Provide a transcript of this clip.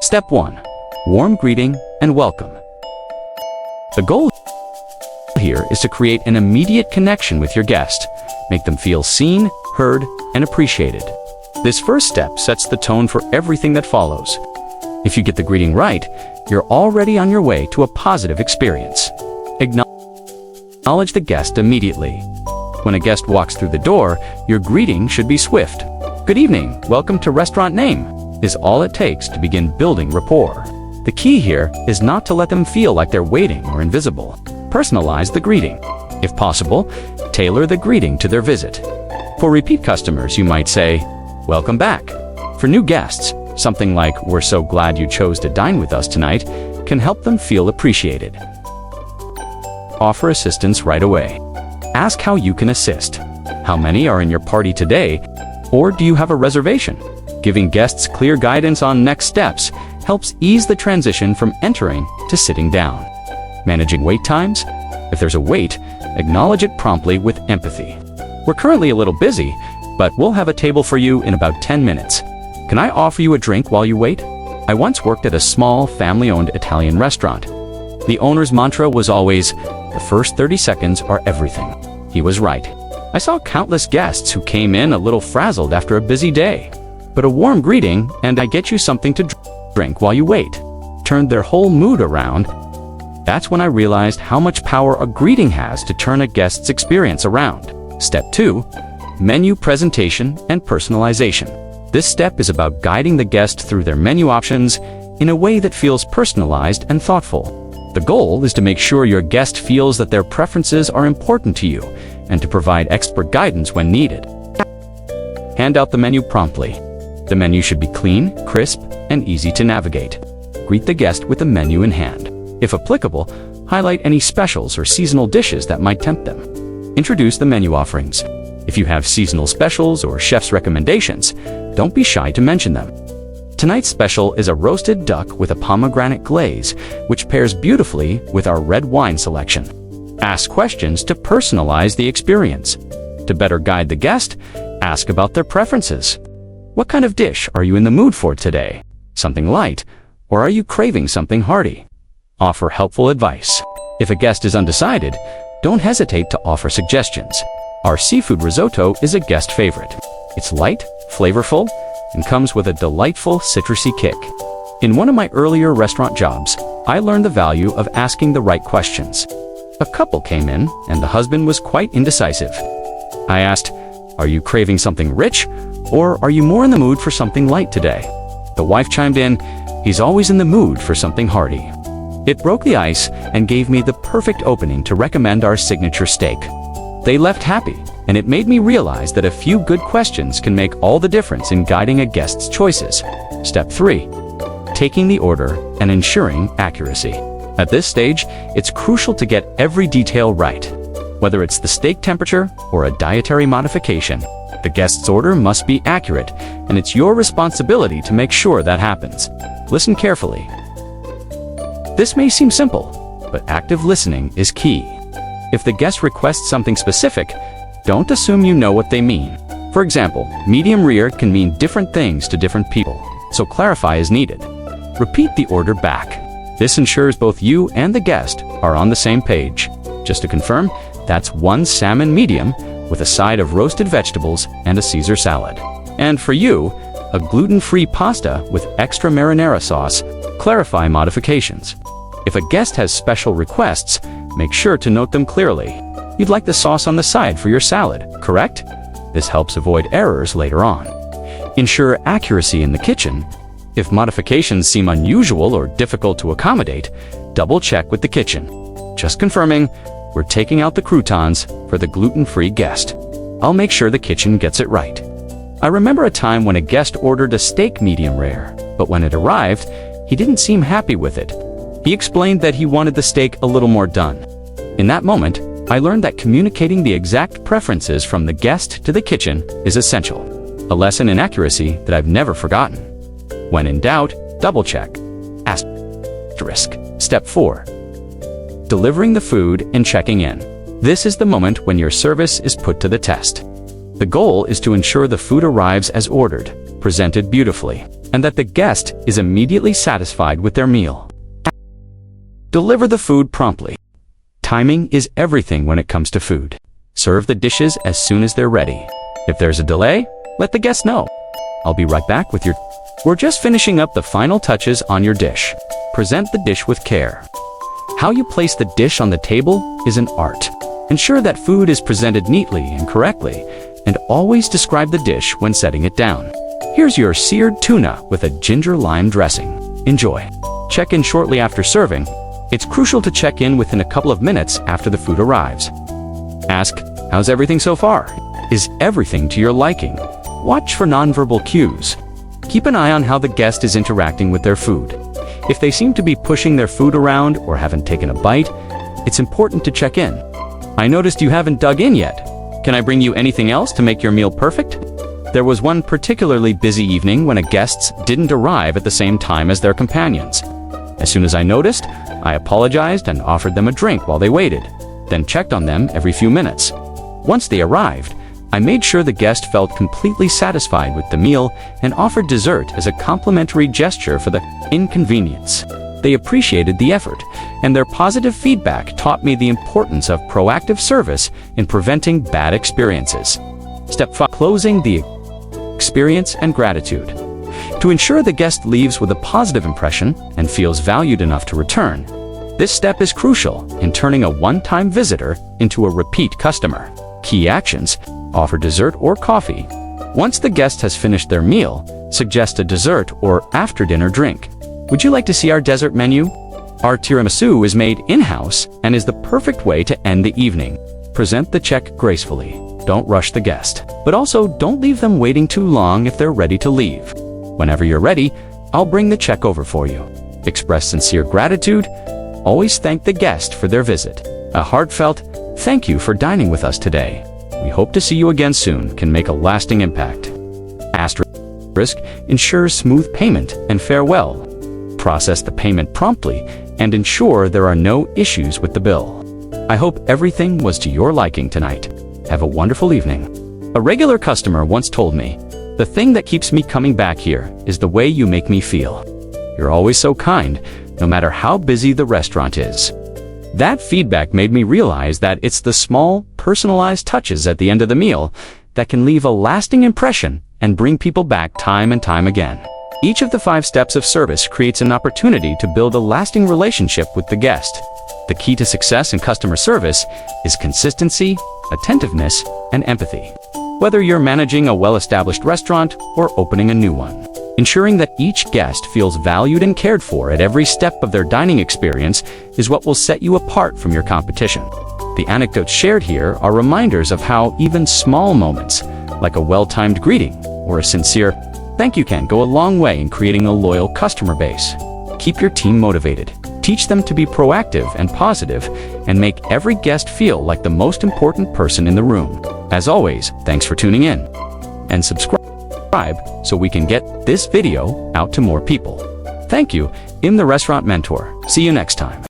Step 1. Warm greeting and welcome. The goal here is to create an immediate connection with your guest. Make them feel seen, heard, and appreciated. This first step sets the tone for everything that follows. If you get the greeting right, you're already on your way to a positive experience. Acknowledge the guest immediately. When a guest walks through the door, your greeting should be swift. "Good evening, welcome to Restaurant Name," is all it takes to begin building rapport. The key here is not to let them feel like they're waiting or invisible. Personalize the greeting. If possible, tailor the greeting to their visit. For repeat customers, you might say, "Welcome back." For new guests, something like, "We're so glad you chose to dine with us tonight," can help them feel appreciated. Offer assistance right away. Ask how you can assist. How many are in your party today? Or do you have a reservation? Giving guests clear guidance on next steps helps ease the transition from entering to sitting down. Managing wait times? If there's a wait, acknowledge it promptly with empathy. "We're currently a little busy, but we'll have a table for you in about 10 minutes. Can I offer you a drink while you wait?" I once worked at a small, family-owned Italian restaurant. The owner's mantra was always, "The first 30 seconds are everything." He was right. I saw countless guests who came in a little frazzled after a busy day. But a warm greeting and "I get you something to drink while you wait" turned their whole mood around. That's when I realized how much power a greeting has to turn a guest's experience around. Step 2. Menu presentation and personalization. This step is about guiding the guest through their menu options in a way that feels personalized and thoughtful. The goal is to make sure your guest feels that their preferences are important to you and to provide expert guidance when needed. Hand out the menu promptly. The menu should be clean, crisp, and easy to navigate. Greet the guest with the menu in hand. If applicable, highlight any specials or seasonal dishes that might tempt them. Introduce the menu offerings. If you have seasonal specials or chef's recommendations, don't be shy to mention them. Tonight's special is a roasted duck with a pomegranate glaze, which pairs beautifully with our red wine selection. Ask questions to personalize the experience. To better guide the guest, ask about their preferences. What kind of dish are you in the mood for today? Something light, or are you craving something hearty? Offer helpful advice. If a guest is undecided, don't hesitate to offer suggestions. Our seafood risotto is a guest favorite. It's light, flavorful, and comes with a delightful citrusy kick. In one of my earlier restaurant jobs, I learned the value of asking the right questions. A couple came in, and the husband was quite indecisive. I asked, "Are you craving something rich, or are you more in the mood for something light today?" The wife chimed in, "He's always in the mood for something hearty." It broke the ice and gave me the perfect opening to recommend our signature steak. They left happy, and it made me realize that a few good questions can make all the difference in guiding a guest's choices. Step 3. Taking the order and ensuring accuracy. At this stage, it's crucial to get every detail right. Whether it's the steak temperature or a dietary modification, the guest's order must be accurate, and it's your responsibility to make sure that happens. Listen carefully. This may seem simple, but active listening is key. If the guest requests something specific, don't assume you know what they mean. For example, medium rare can mean different things to different people, so clarify as needed. Repeat the order back. This ensures both you and the guest are on the same page. Just to confirm, that's 1 salmon medium with a side of roasted vegetables and a Caesar salad. And for you, a gluten-free pasta with extra marinara sauce. Clarify modifications. If a guest has special requests, make sure to note them clearly. You'd like the sauce on the side for your salad, correct? This helps avoid errors later on. Ensure accuracy in the kitchen. If modifications seem unusual or difficult to accommodate, double-check with the kitchen. Just confirming, we're taking out the croutons for the gluten-free guest. I'll make sure the kitchen gets it right. I remember a time when a guest ordered a steak medium rare, but when it arrived, he didn't seem happy with it. He explained that he wanted the steak a little more done. In that moment, I learned that communicating the exact preferences from the guest to the kitchen is essential. A lesson in accuracy that I've never forgotten. When in doubt, double-check. Asterisk. Step 4. Delivering the food and checking in. This is the moment when your service is put to the test. The goal is to ensure the food arrives as ordered, presented beautifully, and that the guest is immediately satisfied with their meal. Deliver the food promptly. Timing is everything when it comes to food. Serve the dishes as soon as they're ready. If there's a delay, let the guest know. I'll be right back with your... We're just finishing up the final touches on your dish. Present the dish with care. How you place the dish on the table is an art. Ensure that food is presented neatly and correctly, and always describe the dish when setting it down. Here's your seared tuna with a ginger lime dressing. Enjoy. Check in shortly after serving. It's crucial to check in within a couple of minutes after the food arrives. Ask, how's everything so far? Is everything to your liking? Watch for nonverbal cues. Keep an eye on how the guest is interacting with their food. If they seem to be pushing their food around or haven't taken a bite, it's important to check in. I noticed you haven't dug in yet. Can I bring you anything else to make your meal perfect? There was one particularly busy evening when guests didn't arrive at the same time as their companions. As soon as I noticed, I apologized and offered them a drink while they waited, then checked on them every few minutes. Once they arrived, I made sure the guest felt completely satisfied with the meal and offered dessert as a complimentary gesture for the inconvenience. They appreciated the effort, and their positive feedback taught me the importance of proactive service in preventing bad experiences. Step 5. Closing the experience and gratitude. To ensure the guest leaves with a positive impression and feels valued enough to return, this step is crucial in turning a one-time visitor into a repeat customer. Key actions: offer dessert or coffee. Once the guest has finished their meal, suggest a dessert or after-dinner drink. Would you like to see our dessert menu? Our tiramisu is made in-house and is the perfect way to end the evening. Present the check gracefully. Don't rush the guest, but also don't leave them waiting too long if they're ready to leave. Whenever you're ready, I'll bring the check over for you. Express sincere gratitude. Always thank the guest for their visit. A heartfelt thank you for dining with us today. We hope to see you again soon can make a lasting impact. Asterisk ensures smooth payment and farewell. Process the payment promptly and ensure there are no issues with the bill. I hope everything was to your liking tonight. Have a wonderful evening. A regular customer once told me, "The thing that keeps me coming back here is the way you make me feel. You're always so kind, no matter how busy the restaurant is." That feedback made me realize that it's the small, personalized touches at the end of the meal that can leave a lasting impression and bring people back time and time again. Each of the 5 steps of service creates an opportunity to build a lasting relationship with the guest. The key to success in customer service is consistency, attentiveness, and empathy. Whether you're managing a well-established restaurant or opening a new one, ensuring that each guest feels valued and cared for at every step of their dining experience is what will set you apart from your competition. The anecdotes shared here are reminders of how even small moments, like a well-timed greeting or a sincere thank you, can go a long way in creating a loyal customer base. Keep your team motivated, teach them to be proactive and positive, and make every guest feel like the most important person in the room. As always, thanks for tuning in. And subscribe so we can get this video out to more people. Thank you. I'm the Restaurant Mentor. See you next time.